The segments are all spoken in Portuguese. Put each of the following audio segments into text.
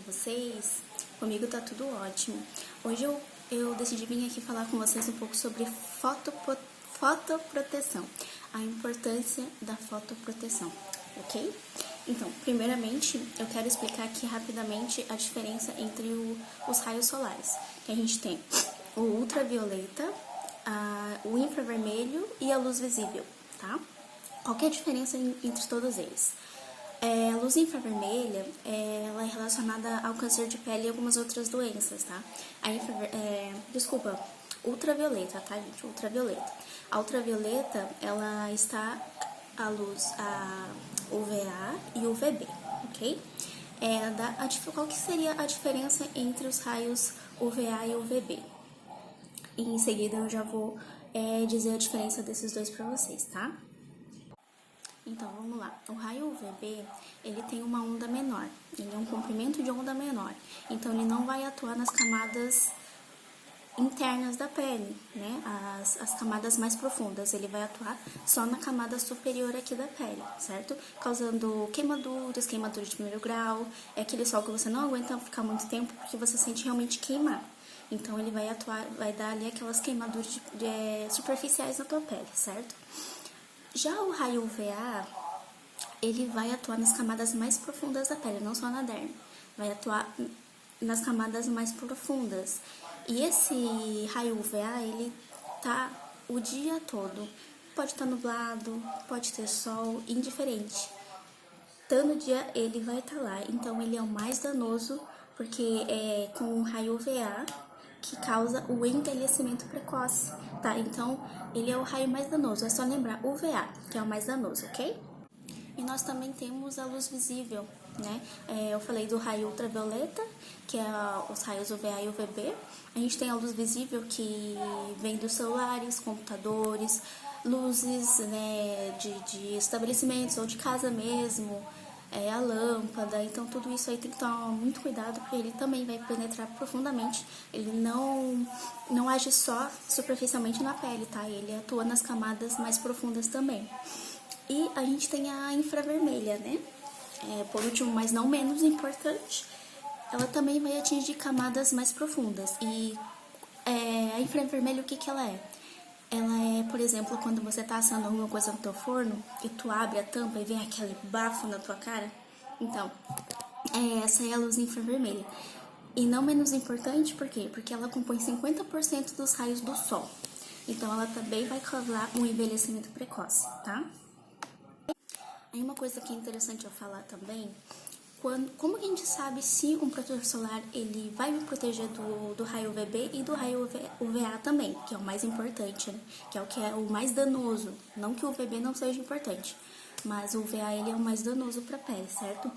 vocês? Comigo tá tudo ótimo. Hoje eu decidi vir aqui falar com vocês um pouco sobre fotoproteção, a importância da fotoproteção, ok? Então, primeiramente, eu quero explicar aqui rapidamente a diferença entre os raios solares, que a gente tem o ultravioleta, o infravermelho e a luz visível, tá? Qual que é a diferença entre todos eles? A luz infravermelha, ela é relacionada ao câncer de pele e algumas outras doenças, tá? Ultravioleta, tá, gente? Ultravioleta. A ultravioleta, ela está à luz a UVA e UVB, ok? Qual que seria a diferença entre os raios UVA e UVB? E em seguida eu já vou dizer a diferença desses dois para vocês, tá? Então, vamos lá. O raio UVB, ele tem uma onda menor, ele é um comprimento de onda menor. Então, ele não vai atuar nas camadas internas da pele, né? As camadas mais profundas. Ele vai atuar só na camada superior aqui da pele, certo? Causando queimaduras de primeiro grau. É aquele sol que você não aguenta ficar muito tempo porque você sente realmente queimar. Então, ele vai atuar, vai dar ali aquelas queimaduras superficiais na tua pele, certo? Já o raio UVA, ele vai atuar nas camadas mais profundas da pele, não só na derme. Vai atuar nas camadas mais profundas. E esse raio UVA, ele tá o dia todo. Pode estar nublado, pode ter sol, indiferente. Tanto dia ele vai estar lá. Então, ele é o mais danoso, porque é com o raio UVA que causa o envelhecimento precoce, tá? Então, ele é o raio mais danoso. É só lembrar UVA, que é o mais danoso, ok? E nós também temos a luz visível, né? Eu falei do raio ultravioleta, que é os raios UVA e UVB. A gente tem a luz visível que vem dos celulares, computadores, luzes, né, de estabelecimentos ou de casa mesmo, a lâmpada. Então, tudo isso aí tem que tomar muito cuidado, porque ele também vai penetrar profundamente. Ele não age só superficialmente na pele, tá? Ele atua nas camadas mais profundas também. E a gente tem a infravermelha, né? Por último, mas não menos importante, ela também vai atingir camadas mais profundas. E a infravermelha, o que ela é? Ela é, por exemplo, quando você tá assando alguma coisa no teu forno e tu abre a tampa e vem aquele bafo na tua cara. Então, essa é a luz infravermelha. E não menos importante, por quê? Porque ela compõe 50% dos raios do sol. Então, ela também vai causar um envelhecimento precoce, tá? Aí uma coisa que é interessante eu falar também, como que a gente sabe se um protetor solar ele vai me proteger do raio UVB e do raio UVA também, que é o mais importante, né? Que é o mais danoso. Não que o UVB não seja importante, mas o UVA ele é o mais danoso para a pele, certo?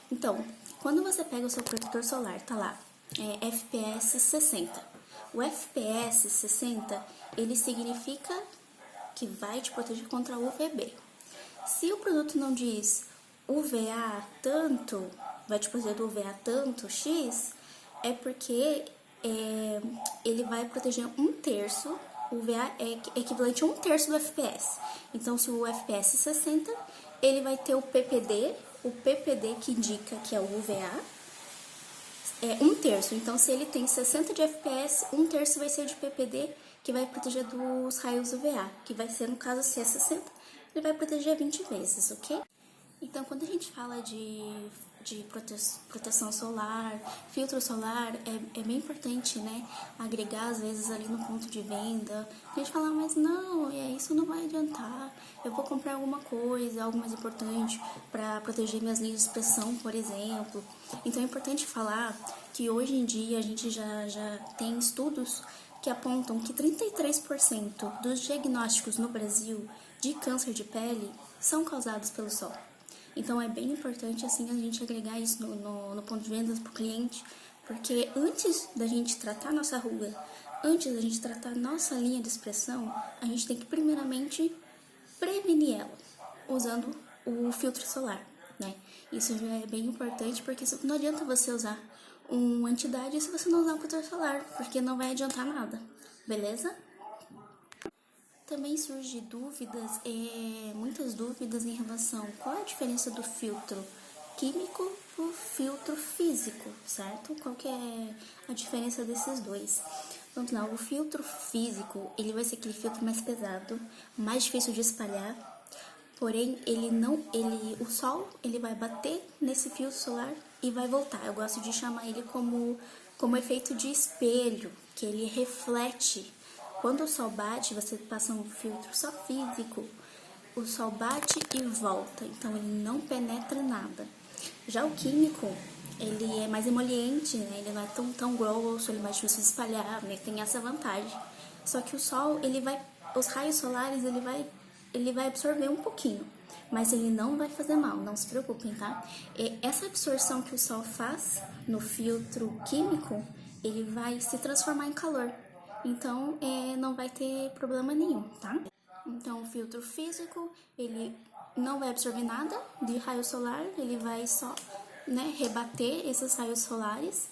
Então, quando você pega o seu protetor solar, tá lá, FPS 60. O FPS 60, ele significa que vai te proteger contra o UVB. Se o produto não diz UVA tanto, vai te proteger do UVA tanto, X, é porque ele vai proteger 1/3, o UVA é equivalente a 1/3 do FPS. Então, se o FPS 60, ele vai ter o PPD que indica que é o UVA, é 1/3. Então, se ele tem 60 de FPS, 1/3 vai ser de PPD, que vai proteger dos raios UVA, que vai ser, no caso, se é 60, ele vai proteger 20 vezes, ok? Então, quando a gente fala de proteção solar, filtro solar, é bem importante, né? Agregar, às vezes, ali no ponto de venda. A gente fala, mas não, isso não vai adiantar. Eu vou comprar alguma coisa, algo mais importante para proteger minhas linhas de expressão, por exemplo. Então, é importante falar que hoje em dia a gente já tem estudos que apontam que 33% dos diagnósticos no Brasil de câncer de pele são causados pelo sol. Então, é bem importante, assim, a gente agregar isso no ponto de vendas para o cliente, porque antes da gente tratar nossa ruga, antes da gente tratar nossa linha de expressão, a gente tem que, primeiramente, prevenir ela, usando o filtro solar, né? Isso já é bem importante, porque não adianta você usar um anti-idade se você não usar um protetor solar, porque não vai adiantar nada, beleza? Também surgem muitas dúvidas em relação a qual é a diferença do filtro químico pro filtro físico, certo? Qual que é a diferença desses dois? Vamos lá, o filtro físico, ele vai ser aquele filtro mais pesado, mais difícil de espalhar, porém o sol, ele vai bater nesse filtro solar e vai voltar. Eu gosto de chamar ele como efeito de espelho, que ele reflete. Quando o sol bate, você passa um filtro só físico, o sol bate e volta, então ele não penetra nada. Já o químico, ele é mais emoliente, né? Ele não é tão grosso, ele é mais difícil de espalhar, né? Tem essa vantagem. Só que o sol, os raios solares, ele vai absorver um pouquinho, mas ele não vai fazer mal, não se preocupem, tá? E essa absorção que o sol faz no filtro químico, ele vai se transformar em calor. Então, não vai ter problema nenhum, tá? Então, o filtro físico, ele não vai absorver nada de raio solar, ele vai só, né, rebater esses raios solares.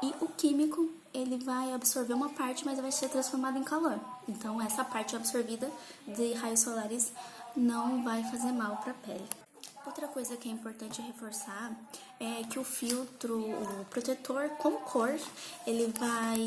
E o químico, ele vai absorver uma parte, mas vai ser transformado em calor. Então, essa parte absorvida de raios solares não vai fazer mal para a pele. Outra coisa que é importante reforçar é que o protetor com cor, ele vai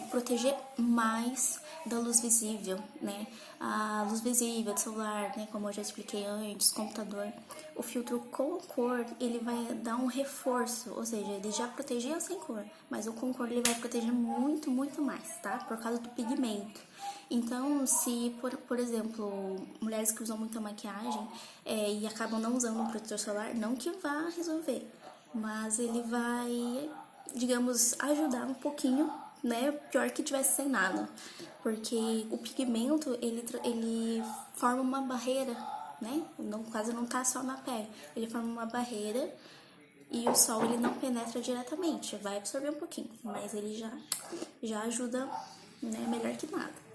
proteger mais da luz visível, né? A luz visível do celular, né? Como eu já expliquei antes, computador. O filtro com cor, ele vai dar um reforço, ou seja, ele já protegia sem cor, mas o com cor ele vai proteger muito, muito mais, tá? Por causa do pigmento. Então, se, por exemplo, mulheres que usam muita maquiagem e acabam não usando um protetor solar, não que vá resolver, mas ele vai, digamos, ajudar um pouquinho, né? Pior que tivesse sem nada, porque o pigmento, ele forma uma barreira, né? No caso, não tá só na pele, ele forma uma barreira e o sol, ele não penetra diretamente, vai absorver um pouquinho, mas ele já ajuda, né? Melhor que nada.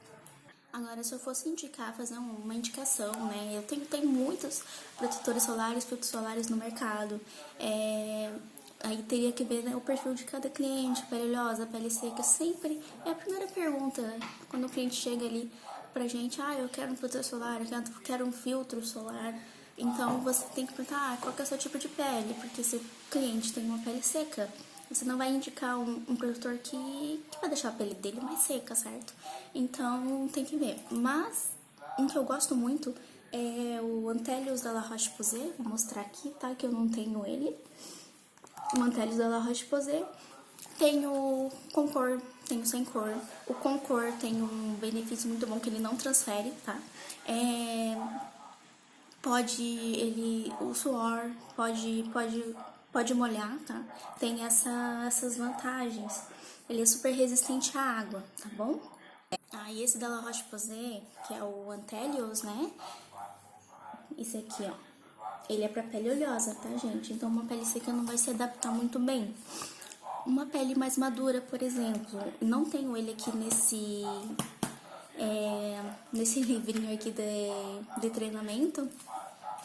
Agora, se eu fosse fazer uma indicação, né? Tem muitos protetores solares, filtros solares no mercado. Aí teria que ver, né, o perfil de cada cliente, pele oleosa, pele seca. Sempre é a primeira pergunta, né? Quando o cliente chega ali pra gente, eu quero um protetor solar, eu quero um filtro solar. Então, você tem que perguntar, qual que é o seu tipo de pele? Porque se o cliente tem uma pele seca, você não vai indicar um produtor que vai deixar a pele dele mais seca, certo? Então, tem que ver. Mas, um que eu gosto muito é o Antelios da La Roche-Posay. Vou mostrar aqui, tá? Que eu não tenho ele. O Antelios da La Roche-Posay. Tenho com cor, tenho sem cor. O com cor tem um benefício muito bom que ele não transfere, tá? O suor pode molhar, tá? Tem essas vantagens. Ele é super resistente à água, tá bom? E esse da La Roche-Posay, que é o Antelios, né? Esse aqui, ó. Ele é pra pele oleosa, tá, gente? Então, uma pele seca não vai se adaptar muito bem. Uma pele mais madura, por exemplo, não tenho ele aqui nesse livrinho aqui de treinamento,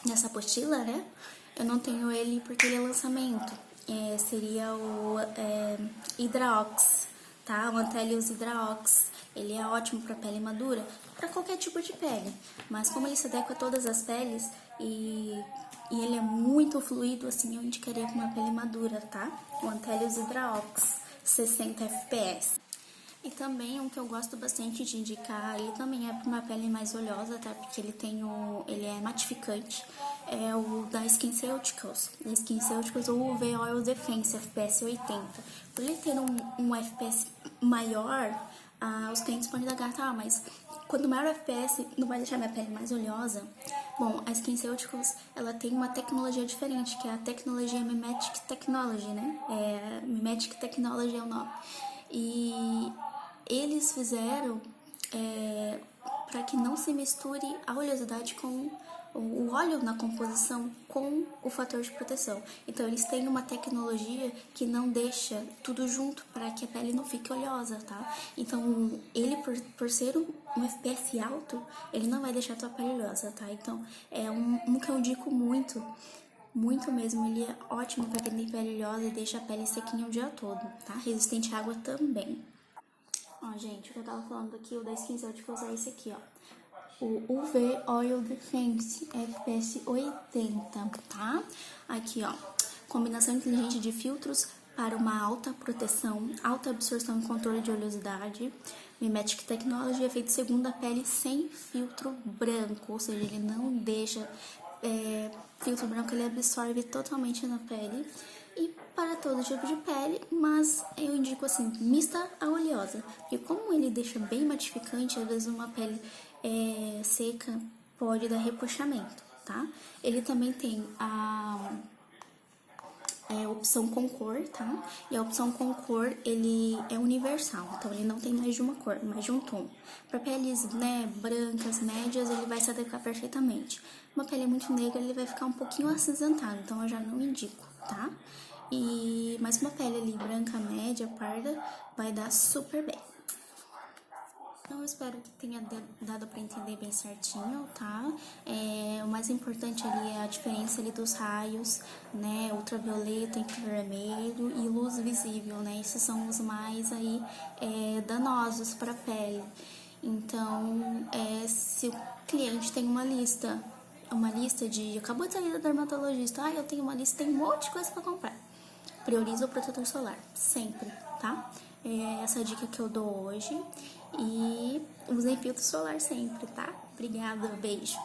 nessa apostila, né? Eu não tenho ele porque ele é lançamento. Seria o Hidraox, tá? O Antelios Hidraox. Ele é ótimo para pele madura, para qualquer tipo de pele. Mas como ele se adequa a todas as peles e ele é muito fluido, assim, eu indicaria para uma pele madura, tá? O Antelios Hidraox, 60 FPS. E também um que eu gosto bastante de indicar, ele também é para uma pele mais oleosa, tá? Porque ele é matificante, é o da SkinCeuticals. Da SkinCeuticals ou o UV Oil Defense FPS 80. Por ele ter um FPS maior, os clientes podem indagar, mas quanto maior o FPS, não vai deixar minha pele mais oleosa? Bom, a SkinCeuticals, ela tem uma tecnologia diferente, que é a tecnologia Mimetic Technology, né? Mimetic Technology é o nome. E eles fizeram para que não se misture a oleosidade com o óleo na composição com o fator de proteção. Então, eles têm uma tecnologia que não deixa tudo junto para que a pele não fique oleosa, tá? Então, ele, por ser um FPS alto, ele não vai deixar a tua pele oleosa, tá? Então, é um que eu indico muito, muito mesmo. Ele é ótimo para quem tem pele oleosa e deixa a pele sequinha o dia todo, tá? Resistente à água também. Ó, gente, o que eu tava falando aqui, o da SkinCeuticals é esse aqui, ó. O UV Oil Defense FPS 80, tá? Aqui, ó. combinação inteligente de filtros para uma alta proteção, alta absorção e controle de oleosidade, Mimetic Technology é feito segundo a pele sem filtro branco, ou seja, ele não deixa filtro branco, ele absorve totalmente na pele e para todo tipo de pele, mas eu indico assim, mista a oleosa, porque como ele deixa bem matificante, às vezes uma pele seca pode dar repuxamento, tá? Ele também tem a opção com cor, tá? E a opção com cor, ele é universal, então ele não tem mais de uma cor, mais de um tom. Para peles, né, brancas, médias, ele vai se adequar perfeitamente. Uma pele muito negra, ele vai ficar um pouquinho acinzentado, então eu já não indico, tá? Mas uma pele ali branca, média, parda, vai dar super bem. Então, eu espero que tenha dado para entender bem certinho, tá? O mais importante ali é a diferença ali dos raios, né? Ultravioleta, infravermelho e luz visível, né? Esses são os mais aí danosos para a pele. Então, se o cliente tem uma lista de... Acabou de sair da dermatologista, eu tenho uma lista, tem um monte de coisa para comprar. Prioriza o protetor solar, sempre, tá? Essa dica que eu dou hoje. E usem filtro solar sempre, tá? Obrigada, beijo.